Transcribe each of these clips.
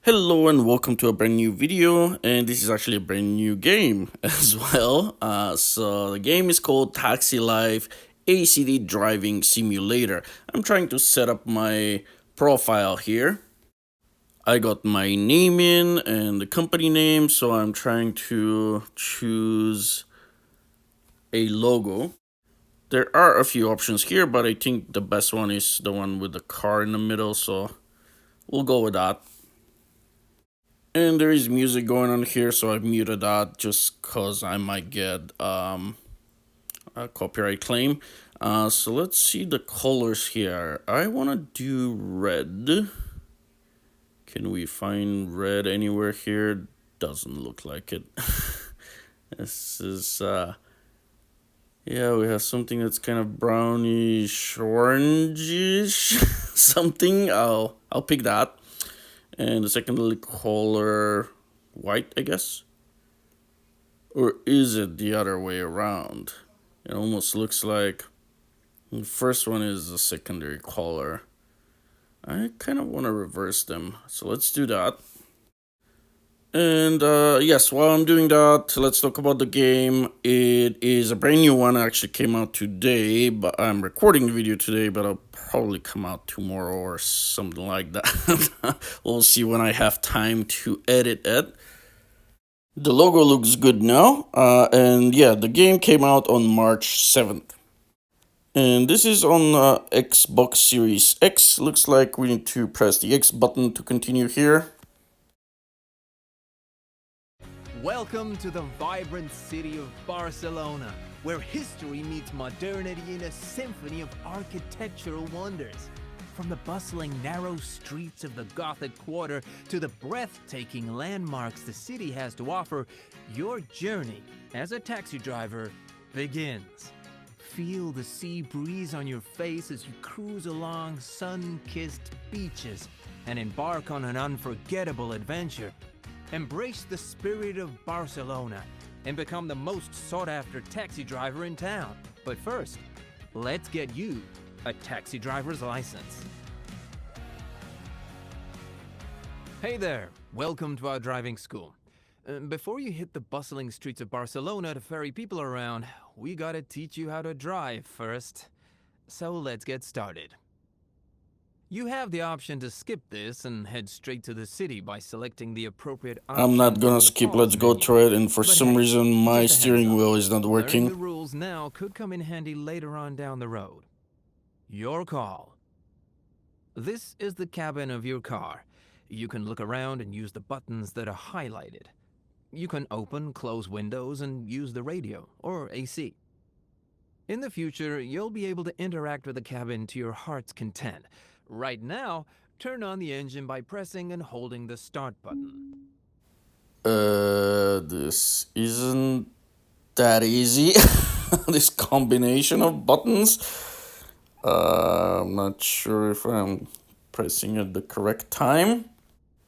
Hello and welcome to a brand new video, and this is actually a brand new game as well. So the game is called Taxi Life ACD Driving Simulator. I'm trying to set up my profile here. I got my name in and the company name, so I'm trying to choose a logo. There are a few options here, but I think the best one is the one with the car in the middle, so we'll go with that. And there is music going on here, so I've muted that just because I might get a copyright claim. So let's see the colors here. I want to do red. Can we find red anywhere here? Doesn't look like it. This is, yeah, we have something that's kind of brownish, orangish, something. I'll pick that. And the secondary color, white, I guess? Or is it the other way around? It almost looks like the first one is the secondary color. I kind of want to reverse them, so let's do that. And yes, while I'm doing that, let's talk about the game. It is a brand new one. It actually came out today, but I'm recording the video today, but I'll probably come out tomorrow or something like that. We'll see when I have time to edit it. The logo looks good now, and yeah, the game came out on March 7th. And this is on Xbox Series X. Looks like we need to press the X button to continue here. Welcome to the vibrant city of Barcelona, where history meets modernity in a symphony of architectural wonders. From the bustling, narrow streets of the Gothic Quarter to the breathtaking landmarks the city has to offer, your journey as a taxi driver begins. Feel the sea breeze on your face as you cruise along sun-kissed beaches and embark on an unforgettable adventure. Embrace the spirit of Barcelona and become the most sought-after taxi driver in town. But first, let's get you a taxi driver's license. Hey there, welcome to our driving school. Before you hit the bustling streets of Barcelona to ferry people around, we gotta teach you how to drive first. So let's get started. You have the option to skip this and head straight to the city by selecting the appropriate option. I'm not gonna from the skip, pause let's go menu. through it, and for But some hey, reason my just a heads steering up. wheel is not Learning the working. rules now could come in handy later on down the road. Your call. This is the cabin of your car. You can look around and use the buttons that are highlighted. You can open, close windows, and use the radio, or AC. In the future, you'll be able to interact with the cabin to your heart's content. Right now, turn on the engine by pressing and holding the start button. This isn't that easy. This combination of buttons. I'm not sure if I'm pressing at the correct time.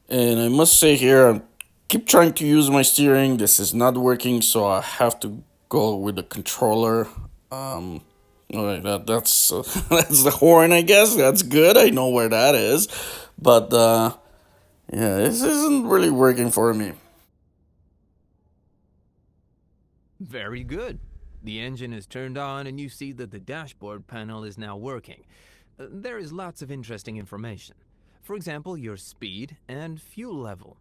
And I must say here, I keep trying to use my steering. This is not working, so I have to go with the controller. Alright, that's that's the horn, I guess. That's good. I know where that is, but yeah, this isn't really working for me. Very good. The engine is turned on and you see that the dashboard panel is now working. There is lots of interesting information. For example, your speed and fuel level.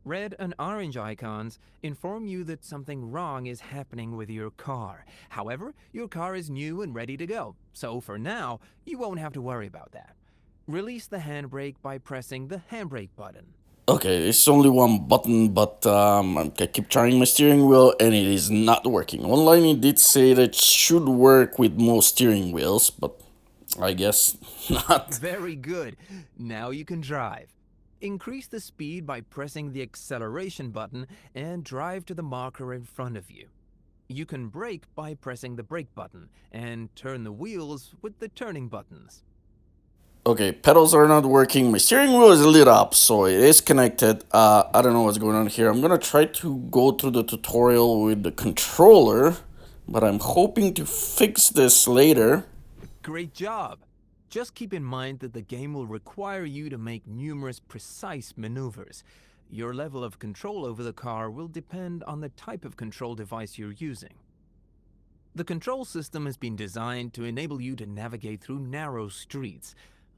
Red and orange icons inform you that something wrong is happening with your car. However, your car is new and ready to go, so for now, you won't have to worry about that. Release the handbrake by pressing the handbrake button. Okay, it's only one button, but I keep trying my steering wheel and it is not working. Online it did say that it should work with most steering wheels, but I guess not. Very good. Now you can drive. Increase the speed by pressing the acceleration button and drive to the marker in front of you. You can brake by pressing the brake button and turn the wheels with the turning buttons. Okay, pedals are not working. My steering wheel is lit up, so it is connected. I don't know what's going on here. I'm gonna try to go through the tutorial with the controller, but I'm hoping to fix this later. Great job! Just keep in mind that the game will require you to make numerous precise maneuvers. Your level of control over the car will depend on the type of control device you're using. The control system has been designed to enable you to navigate through narrow streets.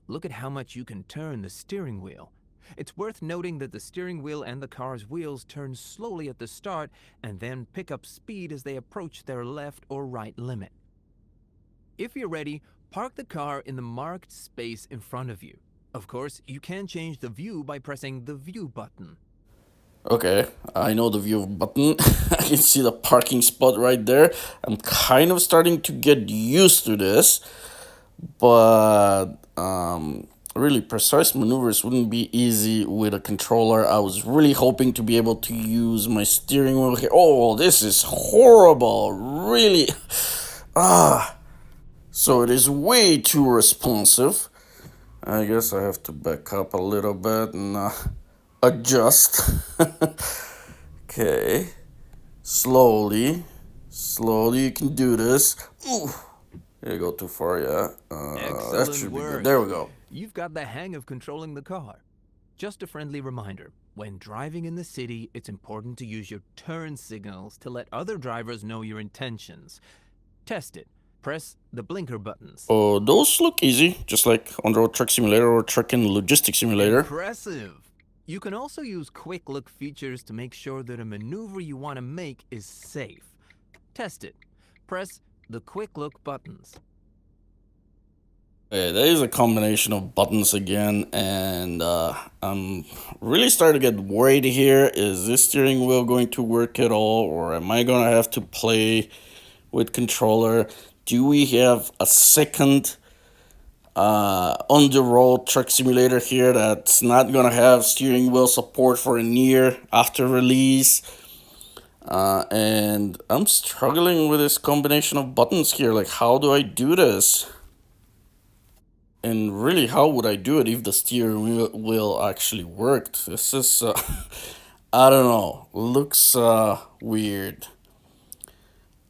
Look at how much you can turn the steering wheel. It's worth noting that the steering wheel and the car's wheels turn slowly at the start and then pick up speed as they approach their left or right limit. If you're ready, park the car in the marked space in front of you. Of course, you can change the view by pressing the view button. Okay, I know the view button. I can see the parking spot right there. I'm kind of starting to get used to this, but really precise maneuvers wouldn't be easy with a controller. I was really hoping to be able to use my steering wheel here. Oh, this is horrible. Really. So it is way too responsive. I guess I have to back up a little bit and adjust. Okay. Slowly you can do this. Ooh. There you go, too far, yeah. That Excellent should be work. good. There we go. You've got the hang of controlling the car. Just a friendly reminder, when driving in the city, it's important to use your turn signals to let other drivers know your intentions. Test it. Press the blinker buttons. Oh, those look easy, just like on-the-road truck simulator or truck and logistics simulator. Impressive. You can also use quick look features to make sure that a maneuver you want to make is safe. Test it. Press the quick look buttons. Okay, there is a combination of buttons again, and I'm really starting to get worried here. Is this steering wheel going to work at all, or am I gonna have to play with controller? Do we have a second on-the-road truck simulator here that's not gonna have steering wheel support for a year after release? And I'm struggling with this combination of buttons here. Like, how do I do this? And really, how would I do it if the steering wheel actually worked? This is, I don't know, looks weird.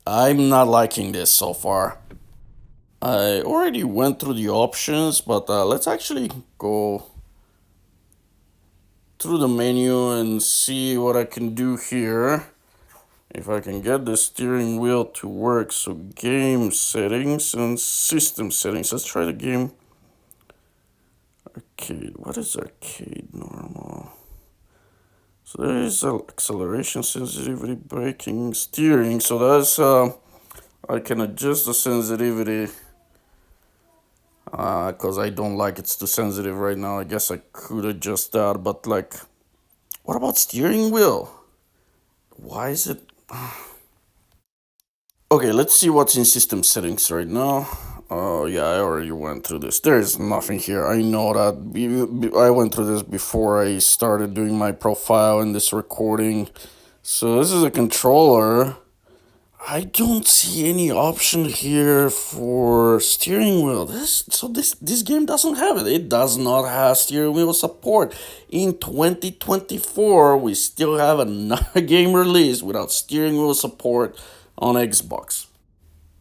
I'm not liking this so far. I already went through the options, but let's actually go through the menu and see what I can do here. If I can get the steering wheel to work. So game settings and system settings. Let's try the game. Arcade. What is arcade normal? So there is acceleration, sensitivity, braking, steering. So that's I can adjust the sensitivity because I don't like it's too sensitive right now. I guess I could adjust that, but like, what about steering wheel? Why is it? Okay, let's see what's in system settings right now. Oh yeah, I already went through this. There is nothing here. I know that. I went through this before I started doing my profile in this recording. So this is a controller. I don't see any option here for steering wheel. This game doesn't have it. It does not have steering wheel support. In 2024, we still have another game release without steering wheel support on Xbox.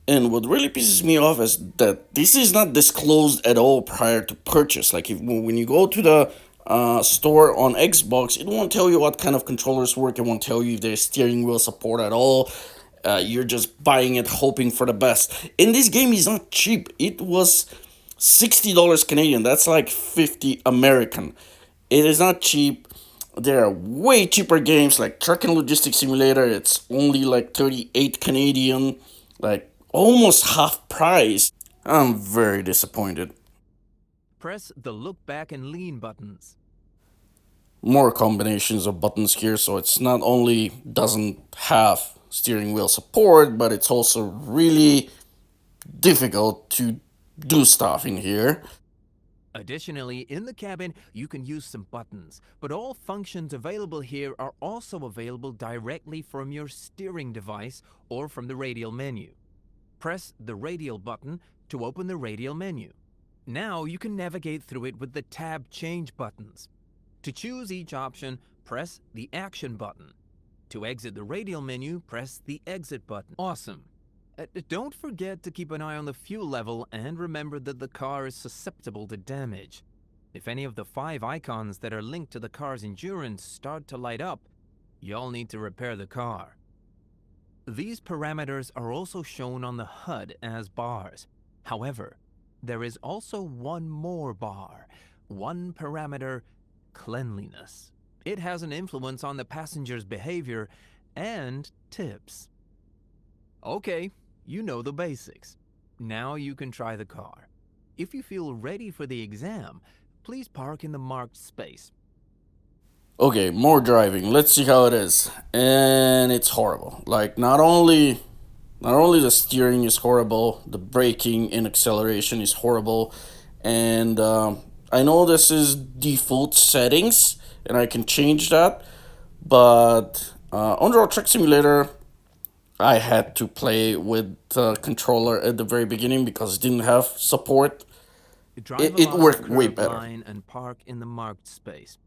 And what really pisses me off is that this is not disclosed at all prior to purchase. Like when you go to the store on Xbox, it won't tell you what kind of controllers work. It won't tell you if there's steering wheel support at all. You're just buying it, hoping for the best. And this game is not cheap. It was $60 Canadian. That's like 50 American. It is not cheap. There are way cheaper games like Truck and Logistics Simulator. It's only like 38 Canadian, like almost half price. I'm very disappointed. Press the look back and lean buttons. More combinations of buttons here, so it's not only doesn't have steering wheel support, but it's also really difficult to do stuff in here. Additionally, in the cabin, you can use some buttons, but all functions available here are also available directly from your steering device or from the radial menu. Press the radial button to open the radial menu. Now you can navigate through it with the tab change buttons. To choose each option, press the action button. To exit the radial menu, press the exit button. Awesome. Don't forget to keep an eye on the fuel level and remember that the car is susceptible to damage. If any of the 5 icons that are linked to the car's endurance start to light up, you'll need to repair the car. These parameters are also shown on the HUD as bars. However, there is also one more bar, one parameter, cleanliness. It has an influence on the passenger's behavior and tips. Okay, you know the basics. Now you can try the car. If you feel ready for the exam, please park in the marked space. Okay, more driving. Let's see how it is. And it's horrible. Like not only the steering is horrible, the braking and acceleration is horrible, and I know this is default settings, and I can change that. But on Euro Truck Simulator, I had to play with the controller at the very beginning because it didn't have support. Drive It along worked the way curved better. line and park in the marked space.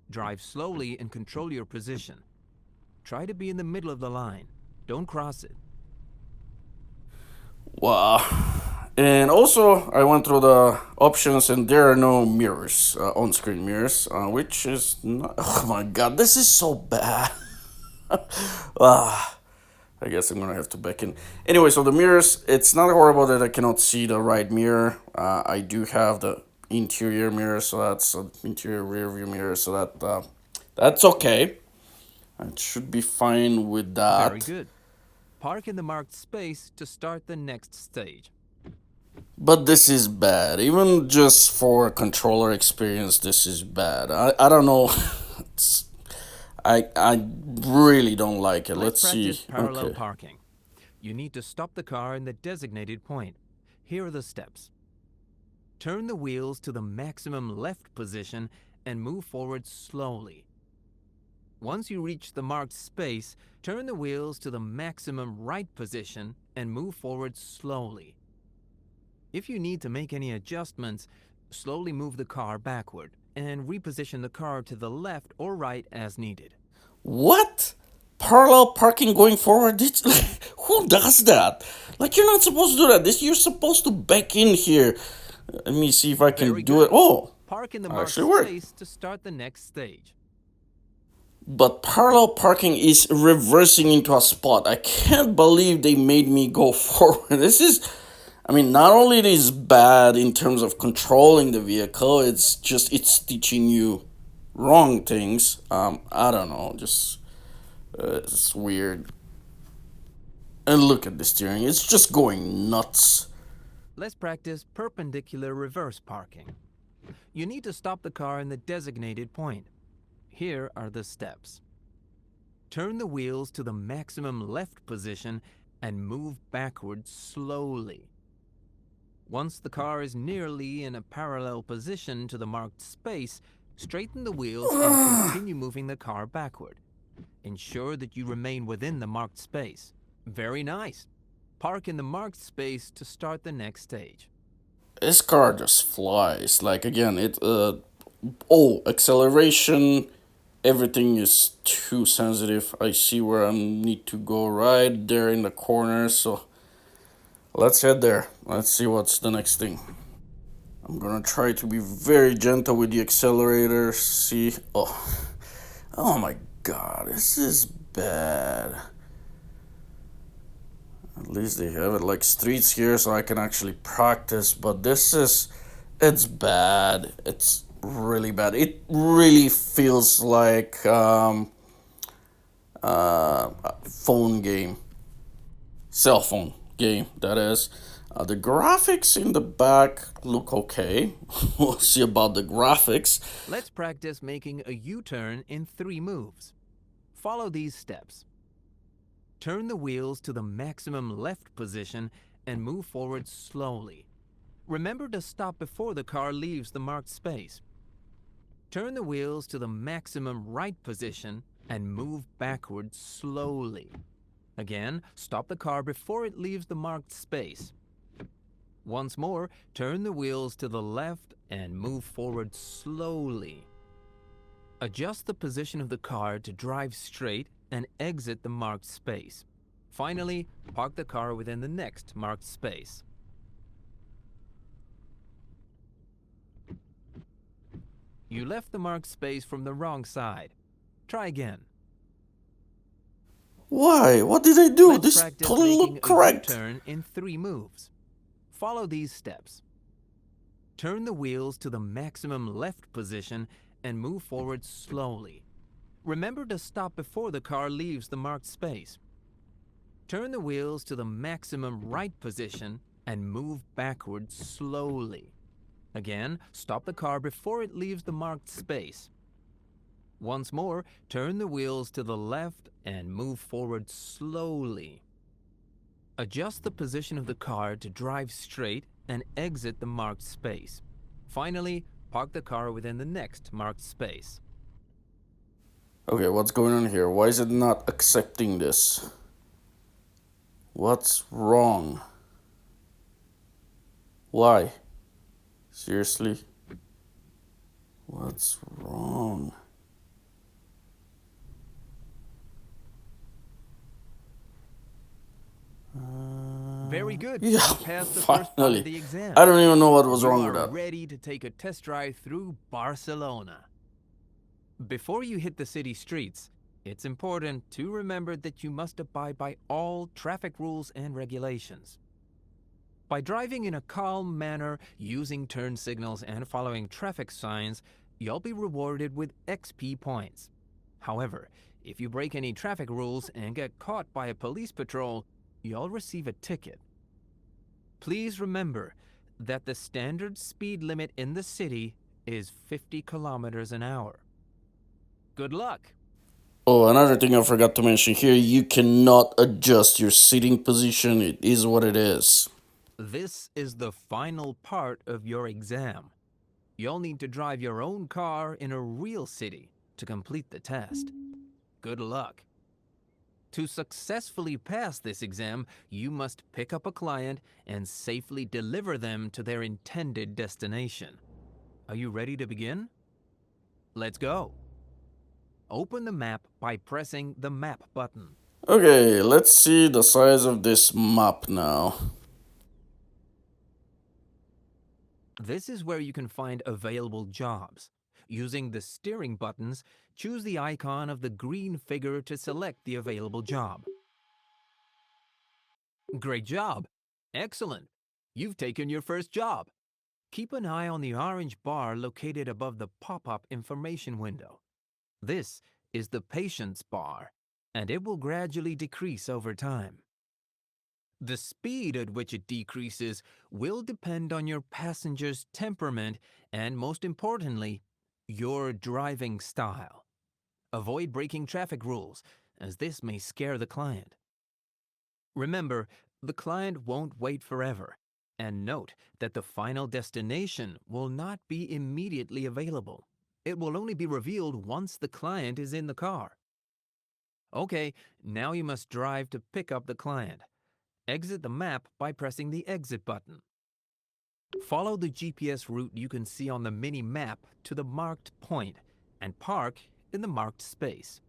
Drive slowly and control your position. Try to be in the middle of the line. Don't cross it. Wow. And also, I went through the options, and there are no mirrors, on-screen mirrors, which is not. Oh my god, this is so bad. Ah, I guess I'm gonna have to back in. Anyway, so the mirrors, it's not horrible that I cannot see the right mirror. I do have the interior mirror, so that's an interior rear view mirror, so that's okay. I should be fine with that. Very good. Park in the marked space to start the next stage. But this is bad. Even just for controller experience, this is bad. I don't know. I really don't like it. Let's see. Practice parallel Okay. parking. You need to stop the car in the designated point. Here are the steps. Turn the wheels to the maximum left position and move forward slowly. Once you reach the marked space, turn the wheels to the maximum right position and move forward slowly. If you need to make any adjustments, slowly move the car backward and reposition the car to the left or right as needed. What? Parallel parking going forward? Who does that? Like, you're not supposed to do that. You're supposed to back in here. Let me see if I can Very do good. it. Oh, Park in the marked actually worked. space to start the next stage. But parallel parking is reversing into a spot. I can't believe they made me go forward. This is, I mean, not only it is bad in terms of controlling the vehicle, it's teaching you wrong things. I don't know, just it's weird. And look at the steering; it's just going nuts. Let's practice perpendicular reverse parking. You need to stop the car in the designated point. Here are the steps. Turn the wheels to the maximum left position and move backward slowly. Once the car is nearly in a parallel position to the marked space, straighten the wheels and continue moving the car backward. Ensure that you remain within the marked space. Very nice. Park in the marked space to start the next stage. This car just flies. Like again, acceleration. Everything is too sensitive. I see where I need to go right there in the corner. So let's head there. Let's see what's the next thing. I'm gonna try to be very gentle with the accelerator. See, oh my god, this is bad. At least they have it like streets here so I can actually practice, but it's bad. It's really bad. It really feels like a phone game. Cell phone game, that is. The graphics in the back look okay. We'll see about the graphics. Let's practice making a U-turn in 3 moves. Follow these steps. Turn the wheels to the maximum left position and move forward slowly. Remember to stop before the car leaves the marked space. Turn the wheels to the maximum right position and move backward slowly. Again, stop the car before it leaves the marked space. Once more, turn the wheels to the left and move forward slowly. Adjust the position of the car to drive straight and exit the marked space. Finally, park the car within the next marked space. You left the marked space from the wrong side. Try again. Why? What did I do? Let's This practice totally making looked a correct. U-turn in 3 moves. Follow these steps. Turn the wheels to the maximum left position and move forward slowly. Remember to stop before the car leaves the marked space. Turn the wheels to the maximum right position and move backward slowly. Again, stop the car before it leaves the marked space. Once more, turn the wheels to the left and move forward slowly. Adjust the position of the car to drive straight and exit the marked space. Finally, park the car within the next marked space. Okay, what's going on here? Why is it not accepting this? What's wrong? Why? Seriously? What's wrong? Very good. Yeah, You passed the first part finally. of the exam. I don't even know what was wrong You with are that. ready to take a test drive through Barcelona. Before you hit the city streets, it's important to remember that you must abide by all traffic rules and regulations. By driving in a calm manner, using turn signals, and following traffic signs, you'll be rewarded with XP points. However, if you break any traffic rules and get caught by a police patrol, you'll receive a ticket. Please remember that the standard speed limit in the city is 50 kilometers an hour. Good luck! Oh, another thing I forgot to mention here, you cannot adjust your sitting position. It is what it is. This is the final part of your exam. You'll need to drive your own car in a real city to complete the test. Good luck. To successfully pass this exam, you must pick up a client and safely deliver them to their intended destination. Are you ready to begin? Let's go. Open the map by pressing the map button. Okay, let's see the size of this map now. This is where you can find available jobs. Using the steering buttons, choose the icon of the green figure to select the available job. Great job! Excellent! You've taken your first job. Keep an eye on the orange bar located above the pop-up information window. This is the patience bar, and it will gradually decrease over time. The speed at which it decreases will depend on your passenger's temperament and, most importantly, your driving style. Avoid breaking traffic rules, as this may scare the client. Remember, the client won't wait forever, and note that the final destination will not be immediately available. It will only be revealed once the client is in the car. Okay, now you must drive to pick up the client. Exit the map by pressing the exit button. Follow the GPS route you can see on the mini map to the marked point and park in the marked space.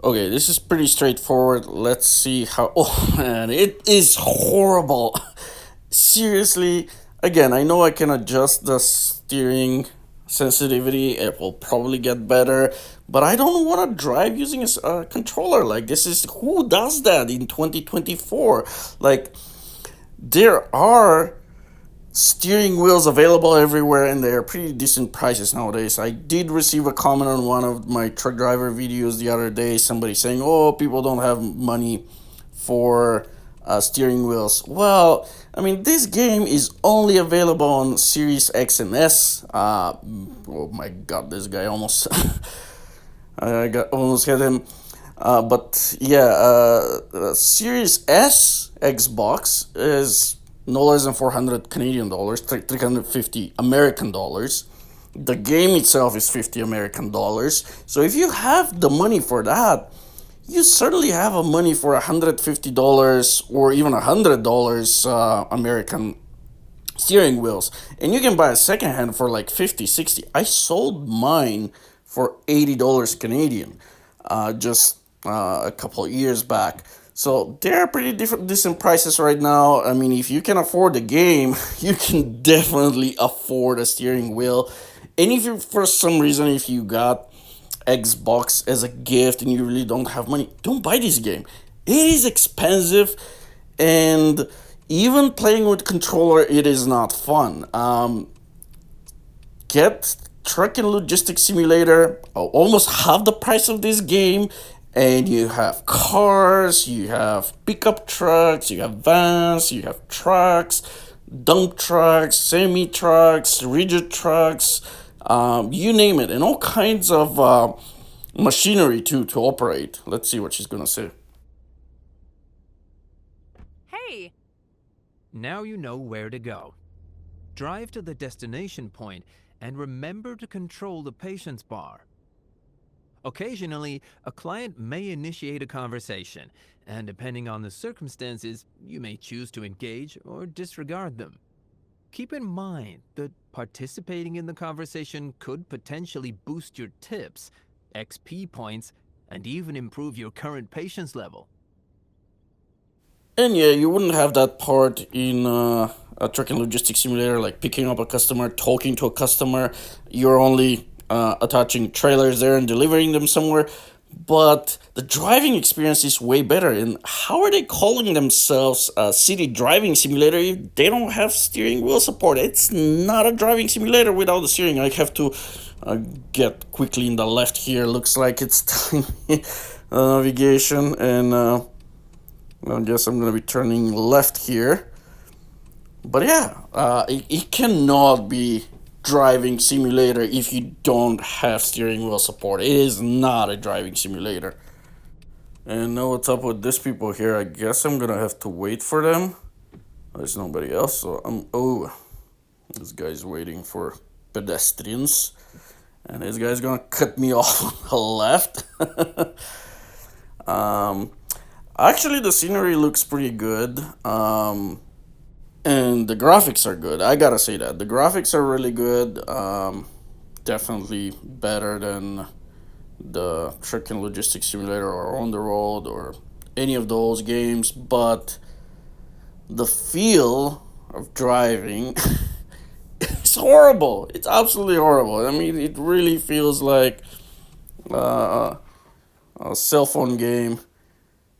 Okay, this is pretty straightforward. Let's see how... Oh man, it is horrible. Seriously, again, I know I can adjust the steering sensitivity. It will probably get better, but I don't want to drive using a controller like this. Is who does that in 2024? Like, there are steering wheels available everywhere and they're pretty decent prices nowadays. I did receive a comment on one of my truck driver videos the other day, somebody saying, oh, people don't have money for steering wheels. Well, I mean, this game is only available on Series X and S. Oh my god, this guy almost almost hit him. But yeah, Series S Xbox is no less than 400 Canadian dollars, 350 American dollars. The game itself is 50 American dollars. So if you have the money for that, you certainly have a money for $150 or even $100 American steering wheels. And you can buy a second hand for like 50, 60. I sold mine for $80 Canadian. Just a couple of years back. So they're pretty decent prices right now. I mean, if you can afford the game, you can definitely afford a steering wheel. And if you, for some reason, if you got Xbox as a gift and you really don't have money, don't buy this game. It is expensive, and even playing with controller, it is not fun. Get Truck and Logistics Simulator, almost half the price of this game, and you have cars, you have pickup trucks, you have vans, you have trucks, dump trucks, semi trucks, rigid trucks, you name it, and all kinds of machinery too to operate. Let's see what she's gonna say. Hey, Now you know where to go. Drive to the destination point and remember to control the patience bar. Occasionally, a client may initiate a conversation, and depending on the circumstances, you may choose to engage or disregard them. Keep in mind that participating in the conversation could potentially boost your tips, XP points, and even improve your current patience level. And yeah, you wouldn't have that part in a truck and logistics simulator, like picking up a customer, talking to a customer. You're only attaching trailers there and delivering them somewhere. But the driving experience is way better. And how are they calling themselves a city driving simulator if they don't have steering wheel support? It's not a driving simulator without the steering. I have to get quickly in the left here. Looks like it's telling me navigation, and I guess I'm gonna be turning left here. But yeah, it cannot be driving simulator if you don't have steering wheel support. It is not a driving simulator. And now what's up with these people here? I guess I'm gonna have to wait for them. There's nobody else, so oh, this guy's waiting for pedestrians, and this guy's gonna cut me off on the left. Actually, the scenery looks pretty good. And the graphics are good. I gotta say that. The graphics are really good. Definitely better than the Truck and Logistics Simulator or On the Road or any of those games. But the feel of driving is horrible. It's absolutely horrible. I mean, it really feels like a cell phone game.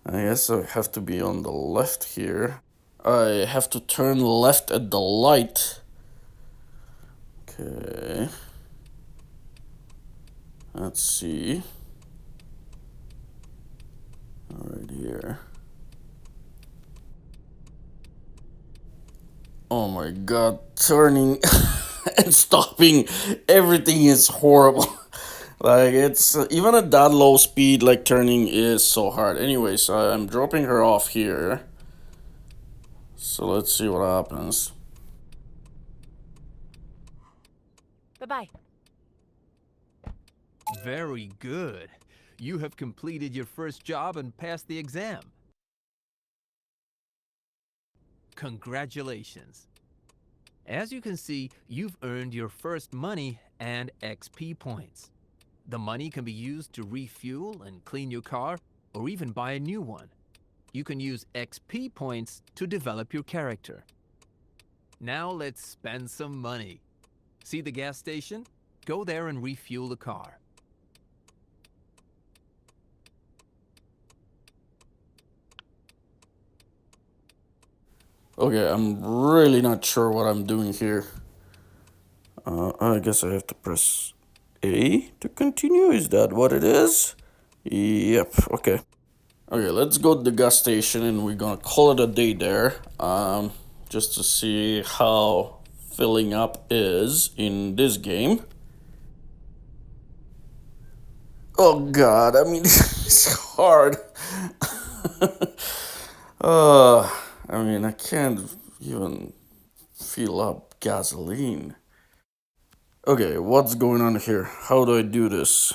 I guess I have to be on the left here. I have to turn left at the light. Okay. Let's see. Right here. Oh my god, turning and stopping, everything is horrible. Like, it's even at that low speed, like turning is so hard. Anyways, I'm dropping her off here. So let's see what happens. bye-bye. Very good. You have completed your first job and passed the exam. Congratulations. As you can see, you've earned your first money and XP points. The money can be used to refuel and clean your car, or even buy a new one. You can use XP points to develop your character. Now let's spend some money. See the gas station? Go there and refuel the car. Okay, I'm really not sure what I'm doing here. I guess I have to press A to continue. Is that what it is? Yep, okay. Okay, let's go to the gas station and we're gonna call it a day there. Just to see how filling up is in this game. Oh god, I mean, it's hard. I mean, I can't even fill up gasoline. Okay, what's going on here? How do I do this?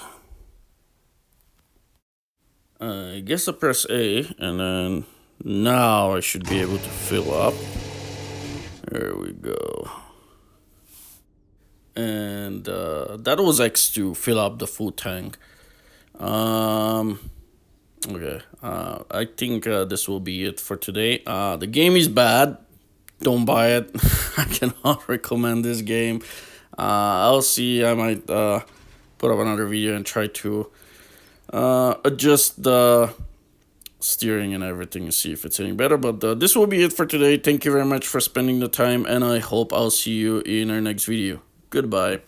I guess I press A, and then now I should be able to fill up. There we go. And that was X to fill up the full tank. Okay, I think this will be it for today. The game is bad. Don't buy it. I cannot recommend this game. I'll see. I might put up another video and try to adjust the steering and everything and see if it's any better. But this will be it for today. Thank you very much for spending the time, and I hope I'll see you in our next video. Goodbye.